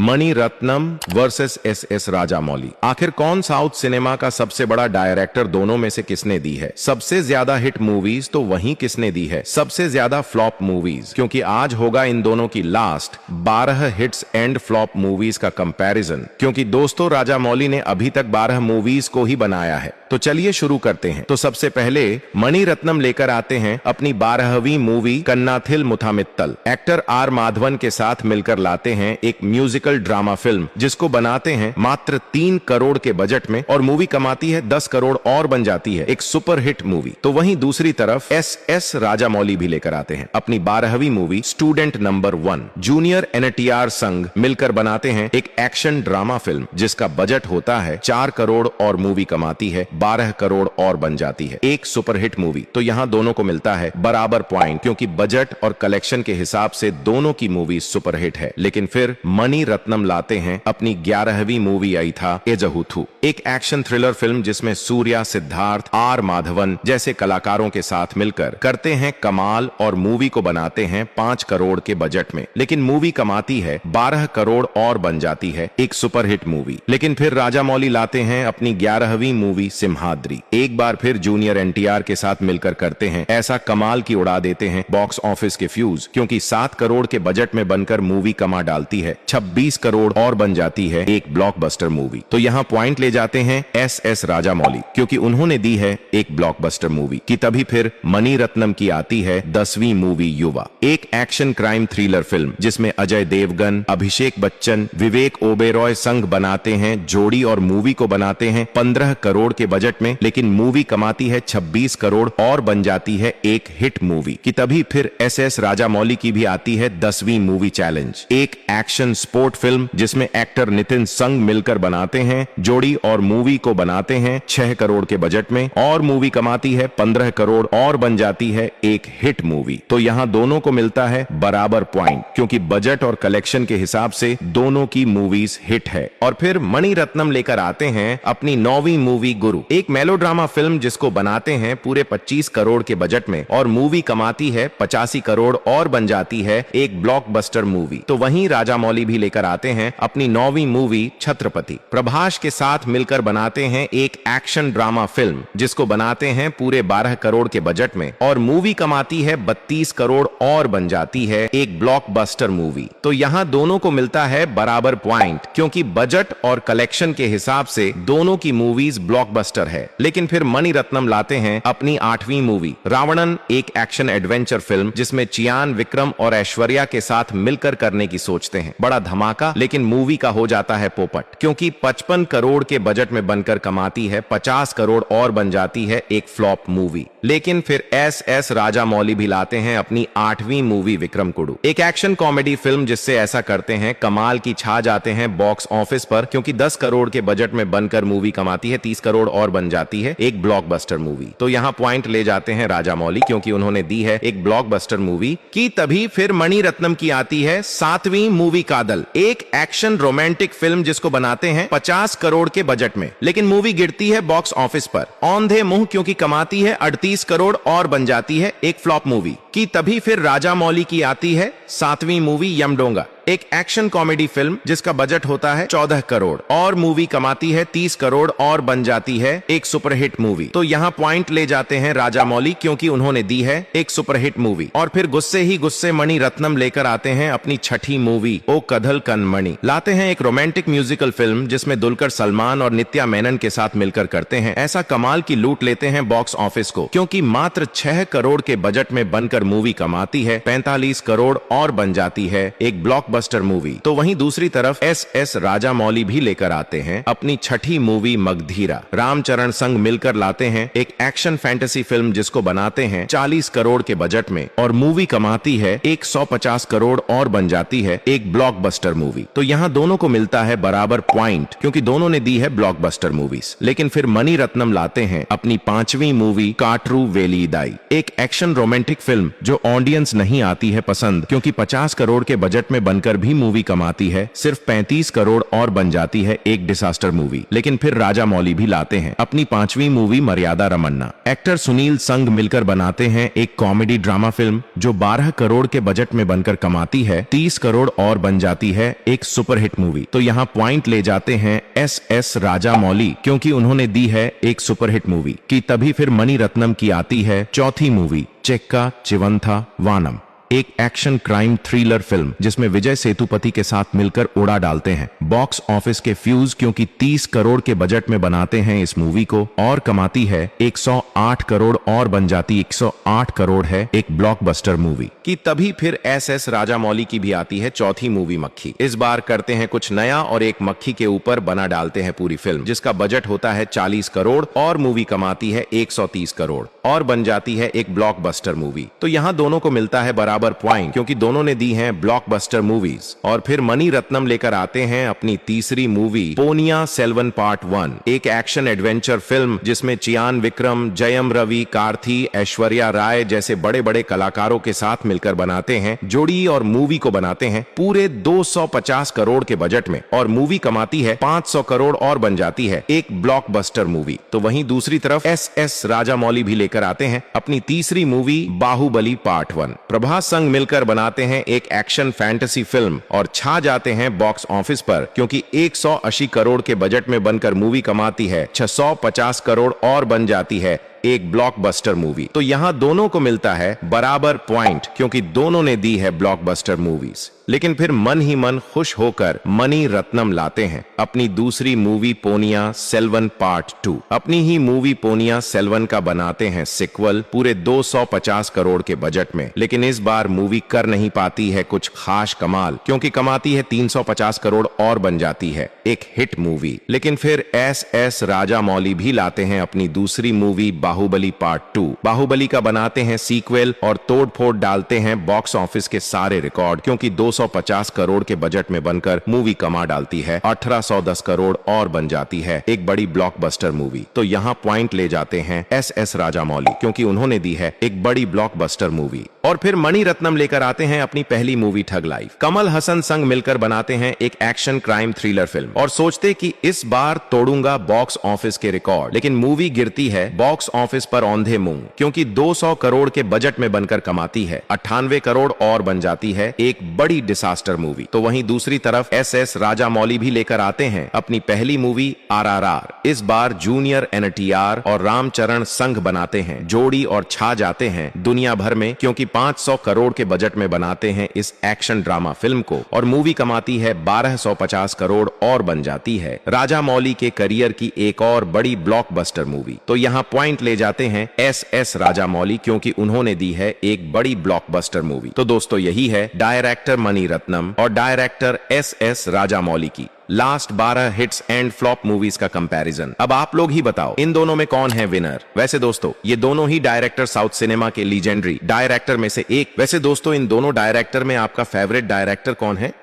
Mani Ratnam versus S Rajamouli. आखिर कौन south cinema का सबसे बड़ा डायरेक्टर, दोनों में से किसने दी है सबसे ज्यादा हिट मूवीज, तो वहीं किसने दी है सबसे ज्यादा फ्लॉप मूवीज? क्योंकि आज होगा इन दोनों की last 12 hits and flop movies का कंपैरिजन। क्योंकि दोस्तों, राजामौली ने अभी तक 12 मूवीज को ही बनाया है। तो चलिए शुरू करते हैं। तो सबसे पहले मणि रत्नम लेकर आते हैं अपनी 12वीं मूवी कन्नाथिल मुथामित्तल। एक्टर आर माधवन के साथ मिलकर लाते हैं एक म्यूजिकल ड्रामा फिल्म, जिसको बनाते हैं मात्र 3 करोड़ के बजट में और मूवी कमाती है 10 करोड़ और बन जाती है एक सुपर हिट मूवी। तो वहीं दूसरी तरफ एस राजामौली भी लेकर आते हैं अपनी 12वीं movie student number 1। Junior NTR संग मिलकर बनाते हैं एक एक्शन ड्रामा फिल्म, जिसका बजट होता है 4 करोड़ और मूवी कमाती है 12 करोड़ और बन जाती है एक सुपरहिट मूवी। तो यहां दोनों को मिलता है बराबर पॉइंट, क्योंकि बजट और कलेक्शन के हिसाब से दोनों की मूवी सुपरहिट है। लेकिन फिर मणि रत्नम लाते हैं अपनी 11वीं मूवी आई था एजहूथू, एक एक्शन थ्रिलर फिल्म जिसमें सूर्या, सिद्धार्थ, आर माधवन जैसे कलाकारों के साथ मिलकर करते हैं कमाल और मूवी को बनाते हैं 5 करोड़ के बजट में। लेकिन मूवी कमाती है 12 करोड़ और बन जाती है एक सुपरहिट मूवी। लेकिन फिर राजामौली लाते हैं अपनी 11वीं मूवी सिम्हाद्री। एक बार फिर जूनियर एनटीआर के साथ मिलकर करते हैं ऐसा कमाल की उड़ा देते हैं बॉक्स ऑफिस के फ्यूज, क्योंकि 7 करोड़ के बजट में बनकर मूवी कमा डालती है 26 करोड़ और बन जाती है एक ब्लॉकबस्टर मूवी। तो यहाँ पॉइंट ले जाते हैं एस राजामौली, क्योंकि उन्होंने दी है एक ब्लॉकबस्टर मूवी की। तभी फिर मणि रत्नम की आती है 10वीं मूवी युवा, एक एक्शन क्राइम थ्रिलर फिल्म जिसमें अजय देवगन, अभिषेक बच्चन, विवेक ओबेरॉय संग बनाते हैं जोड़ी और मूवी को बनाते हैं 15 करोड़ के बजट में। लेकिन मूवी कमाती है 26 करोड़ और बन जाती है एक हिट मूवी की। तभी फिर एस राजामौली की भी आती है 10वीं मूवी चैलेंज, एक एक्शन स्पोर्ट फिल्म जिसमें एक्टर नितिन संग मिलकर बनाते हैं जोड़ी और मूवी को बनाते हैं 6 करोड़ के बजट में और मूवी कमाती है 15 करोड़ और बन जाती है एक हिट मूवी। तो यहां दोनों को मिलता है बराबर पॉइंट, क्योंकि बजट और कलेक्शन के हिसाब से दोनों की मूवीज हिट है। और फिर मणि रत्नम लेकर आते हैं अपनी 9वीं मूवी गुरु, एक मेलोड्रामा फिल्म जिसको बनाते हैं पूरे 25 करोड़ के बजट में और मूवी कमाती है 85 करोड़ और बन जाती है एक ब्लॉकबस्टर मूवी। तो वहीं राजामौली भी लेकर आते हैं अपनी 9वीं मूवी छत्रपति। प्रभास के साथ मिलकर बनाते हैं एक एक्शन ड्रामा फिल्म, जिसको बनाते हैं पूरे 12 करोड़ के बजट में और मूवी कमाती है 32 करोड़ और बन जाती है एक ब्लॉकबस्टर मूवी। तो यहां दोनों को मिलता है बराबर पॉइंट, क्योंकि बजट और कलेक्शन के हिसाब से दोनों की मूवीज ब्लॉकबस्टर है। लेकिन फिर मणि रत्नम लाते हैं अपनी 8वीं मूवी रावणन, एक एक्शन एडवेंचर फिल्म जिसमें चियान, विक्रम और ऐश्वर्या के साथ मिलकर करने की सोचते हैं बड़ा धमाका। लेकिन मूवी का हो जाता है पोपट, क्योंकि 55 करोड़ के बजट में बनकर कमाती है 50 करोड़ और बन जाती है एक फ्लॉप मूवी। लेकिन फिर एस राजामौली भी लाते हैं अपनी 8वीं मूवी विक्रमकुडु, एक एक्शन कॉमेडी फिल्म जिससे ऐसा करते हैं कमाल की छा जाते हैं बॉक्स ऑफिस पर, क्योंकि 10 करोड़ के बजट में बनकर मूवी कमाती है 30 करोड़ और बन जाती है एक ब्लॉकबस्टर मूवी। तो यहाँ पॉइंट ले जाते हैं राजामौली, क्योंकि उन्होंने दी है एक ब्लॉकबस्टर मूवी की। तभी फिर मणि रत्नम की आती है 7वीं मूवी कादल, एक एक्शन रोमांटिक फिल्म जिसको बनाते हैं 50 करोड़ के बजट में। लेकिन मूवी गिरती है बॉक्स ऑफिस पर औंधे मुंह, क्योंकि कमाती है 38 करोड़ और बन जाती है एक फ्लॉप मूवी की। तभी फिर राजामौली की आती है 7वीं मूवी यमडोंगा, एक एक्शन कॉमेडी फिल्म जिसका बजट होता है 14 करोड़ और मूवी कमाती है 30 करोड़ और बन जाती है एक सुपरहिट मूवी। तो यहाँ पॉइंट ले जाते हैं राजामौली, क्योंकि उन्होंने दी है एक सुपरहिट मूवी। और फिर गुस्से ही गुस्से मणि रत्नम लेकर आते हैं अपनी 6ठी मूवी ओ कधल कनमणि। लाते हैं एक रोमांटिक म्यूजिकल फिल्म जिसमें दुलकर सलमान और नित्या मेनन के साथ मिलकर करते हैं ऐसा कमाल की लूट लेते हैं बॉक्स ऑफिस को, क्योंकि मात्र 6 करोड़ के बजट में बनकर मूवी कमाती है 45 करोड़ और बन जाती है एक ब्लॉकबस्टर मूवी। तो वहीं दूसरी तरफ एस राजामौली भी लेकर आते हैं अपनी 6ठी मूवी मगधीरा। रामचरण संग मिलकर लाते हैं एक एक्शन फैंटेसी फिल्म जिसको बनाते हैं 40 करोड़ के बजट में और मूवी कमाती है 150 करोड़ और बन जाती है एक ब्लॉकबस्टर मूवी। तो यहाँ दोनों को मिलता है बराबर पॉइंट, क्योंकि दोनों ने दी है ब्लॉकबस्टर मूवीज। लेकिन फिर मणि रत्नम लाते हैं अपनी 5वीं मूवी काटरू वेलीदाई, एक एक्शन रोमांटिक फिल्म जो ऑडियंस नहीं आती है पसंद, क्योंकि 50 करोड़ के बजट में बनकर भी मूवी कमाती है सिर्फ 35 करोड़ और बन जाती है एक डिसास्टर मूवी। लेकिन फिर राजा मौली भी लाते हैं अपनी 5वीं मूवी मर्यादा रमन्ना। एक्टर सुनील संग मिलकर बनाते हैं एक कॉमेडी ड्रामा फिल्म जो 12 करोड़ के बजट में बनकर कमाती है 30 करोड़ और बन जाती है एक सुपरहिट मूवी। तो यहाँ पॉइंट ले जाते हैं एस राजा मौली, क्योंकि उन्होंने दी है एक सुपरहिट मूवी की। तभी फिर मणि रत्नम की आती है चौथी मूवी चेक्का चिवंथा वानम, एक एक्शन क्राइम थ्रिलर फिल्म जिसमें विजय सेतुपति के साथ मिलकर उड़ा डालते हैं बॉक्स ऑफिस के फ्यूज, क्योंकि 30 करोड़ के बजट में बनाते हैं इस मूवी को और कमाती है 108 करोड़ और बन जाती 108 करोड़ है एक ब्लॉकबस्टर मूवी की। तभी फिर एस राजा मौली की भी आती है चौथी मूवी मक्खी। इस बार करते हैं कुछ नया और एक मक्खी के ऊपर बना डालते हैं पूरी फिल्म, जिसका बजट होता है 40 करोड़ और मूवी कमाती है 130 करोड़ और बन जाती है एक ब्लॉकबस्टर मूवी। तो यहाँ दोनों को मिलता है बराबर पॉइंट, क्योंकि दोनों ने दी हैं ब्लॉकबस्टर मूवीज। और फिर मणि रत्नम लेकर आते हैं अपनी तीसरी मूवी पोनिया सेल्वन पार्ट 1, एक एक्शन एडवेंचर फिल्म जिसमें चियान विक्रम, जयम रवि, कार्थी, ऐश्वर्या राय जैसे बड़े बड़े कलाकारों के साथ मिलकर बनाते हैं जोड़ी और मूवी को बनाते हैं पूरे 250 करोड़ के बजट में और मूवी कमाती है 500 करोड़ और बन जाती है एक ब्लॉकबस्टर मूवी। तो वहीं दूसरी तरफ एस राजा मौली भी लेकर आते हैं अपनी तीसरी मूवी बाहुबली पार्ट 1। प्रभास संग मिलकर बनाते हैं एक एक्शन फैंटेसी फिल्म और छा जाते हैं बॉक्स ऑफिस पर, क्योंकि 180 करोड़ के बजट में बनकर मूवी कमाती है 650 करोड़ और बन जाती है एक ब्लॉकबस्टर मूवी। तो यहां दोनों को मिलता है बराबर पॉइंट, क्योंकि दोनों ने दी है ब्लॉकबस्टर मूवीज। लेकिन फिर मन ही मन खुश होकर मणि रत्नम लाते हैं अपनी दूसरी मूवी पोनिया सेल्वन पार्ट 2। अपनी ही मूवी पोनिया सेल्वन का बनाते हैं सिक्वल पूरे 250 करोड़ के बजट में। लेकिन इस बार मूवी कर नहीं पाती है कुछ खास कमाल, क्योंकि कमाती है 350 करोड़ और बन जाती है एक हिट मूवी। लेकिन फिर एस राजा मौली भी लाते हैं अपनी दूसरी मूवी बाहुबली पार्ट 2। बाहुबली का बनाते हैं सीक्वल और तोड़ फोड़ डालते हैं बॉक्स ऑफिस के सारे रिकॉर्ड, क्योंकि 250 करोड़ के बजट में बनकर मूवी कमा डालती है 1810 करोड़ और बन जाती है एक बड़ी ब्लॉकबस्टर मूवी। तो यहाँ पॉइंट ले जाते हैं एस राजा मौली, क्योंकि उन्होंने दी है एक बड़ी ब्लॉकबस्टर मूवी। और फिर मणि रत्नम लेकर आते हैं अपनी पहली movie thug life. Kamal Haasan संग मिलकर बनाते हैं एक एक्शन क्राइम थ्रिलर फिल्म और सोचते कि इस बार तोड़ूंगा बॉक्स ऑफिस के रिकॉर्ड। लेकिन मूवी गिरती है बॉक्स ऑफिस पर औंधे मुंह, क्योंकि 200 करोड़ के बजट में बनकर कमाती है 98 करोड़ और बन जाती है एक बड़ी डिसास्टर मूवी। तो वहीं दूसरी तरफ एस राजा मौली भी लेकर आते हैं अपनी पहली मूवी RRR। इस बार जूनियर NTR और रामचरण संघ बनाते हैं जोड़ी और छा जाते हैं दुनिया भर में, क्योंकि 500 करोड़ के बजट में बनाते हैं इस एक्शन ड्रामा फिल्म को और मूवी कमाती है 1250 करोड़ और बन जाती है राजा मौली के करियर की एक और बड़ी ब्लॉकबस्टर मूवी। तो यहाँ पॉइंट ले जाते हैं एस राजा मौली, क्योंकि उन्होंने दी है एक बड़ी ब्लॉकबस्टर मूवी। तो दोस्तों यही है डायरेक्टर मणि रत्नम और डायरेक्टर एस राजा मौली की last 12 hits and flop movies का कंपैरिजन। अब आप लोग ही बताओ इन दोनों में कौन है विनर। वैसे दोस्तों ये दोनों ही डायरेक्टर साउथ सिनेमा के लीजेंडरी डायरेक्टर में से एक। वैसे दोस्तों इन दोनों डायरेक्टर में आपका फेवरेट डायरेक्टर कौन है?